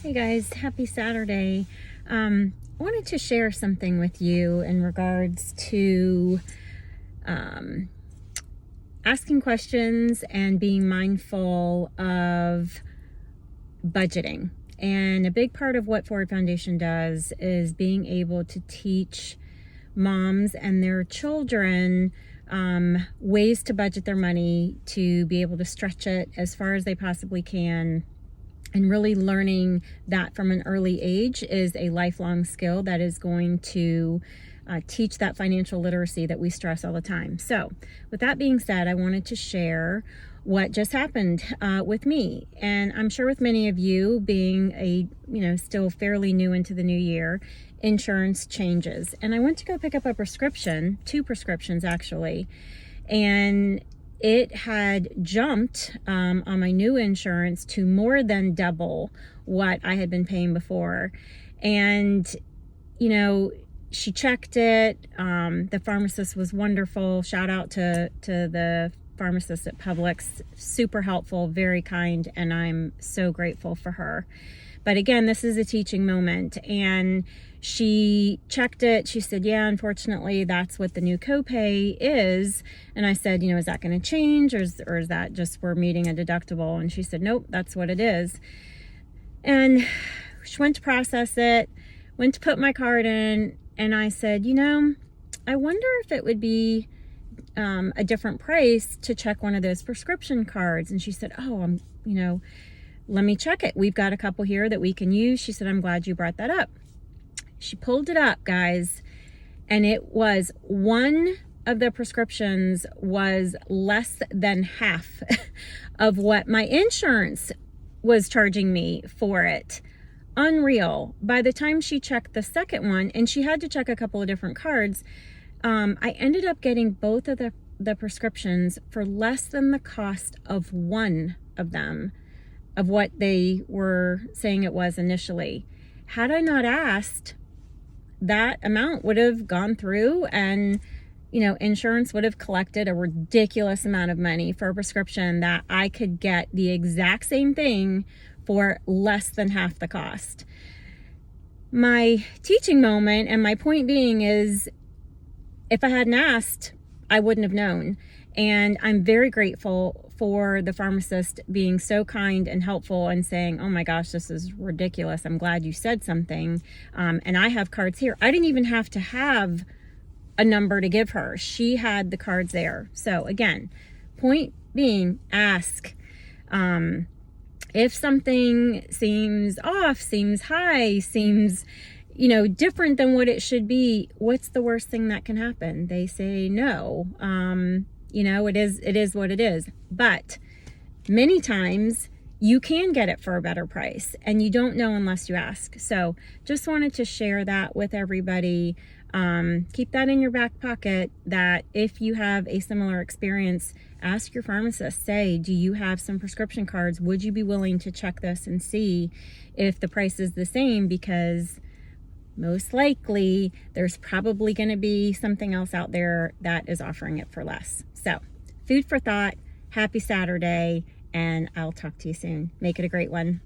Hey guys, happy Saturday. I wanted to share something with you in regards to asking questions and being mindful of budgeting. And a big part of what Forward Foundation does is being able to teach moms and their children ways to budget their money, to be able to stretch it as far as they possibly can. And really learning that from an early age is a lifelong skill that is going to teach that financial literacy that we stress all the time. So with that being said, I wanted to share what just happened with me. And I'm sure with many of you, being still fairly new into the new year, insurance changes. And I went to go pick up a prescription, 2 prescriptions actually, and it had jumped on my new insurance to more than double what I had been paying before. And, she checked it. The pharmacist was wonderful. Shout out to the pharmacist at Publix. Super helpful, very kind, and I'm so grateful for her. But again, this is a teaching moment. And she checked it. She said, yeah, unfortunately, that's what the new copay is. And I said, is that going to change? Or is that just we're meeting a deductible? And she said, nope, that's what it is. And she went to process it, went to put my card in. And I said, I wonder if it would be a different price to check one of those prescription cards. And she said, oh, let me check it. We've got a couple here that we can use. She said, I'm glad you brought that up. She pulled it up, guys, and it was one of the prescriptions was less than half of what my insurance was charging me for it. Unreal. By the time she checked the second one, and she had to check a couple of different cards, I ended up getting both of the prescriptions for less than the cost of one of them, of what they were saying it was initially. Had I not asked, that amount would have gone through and, insurance would have collected a ridiculous amount of money for a prescription that I could get the exact same thing for less than half the cost. My teaching moment and my point being is, if I hadn't asked, I wouldn't have known. And I'm very grateful for the pharmacist being so kind and helpful and saying, oh my gosh, this is ridiculous. I'm glad you said something. And I have cards here. I didn't even have to have a number to give her. She had the cards there. So again, point being, ask. If something seems off, seems high, seems different than what it should be, what's the worst thing that can happen? They say no. It is what it is. But many times you can get it for a better price, and you don't know unless you ask. So just wanted to share that with everybody. Keep that in your back pocket, that if you have a similar experience, ask your pharmacist. Say, do you have some prescription cards? Would you be willing to check this and see if the price is the same? Because most likely there's probably going to be something else out there that is offering it for less. So food for thought. Happy Saturday, and I'll talk to you soon. Make it a great one.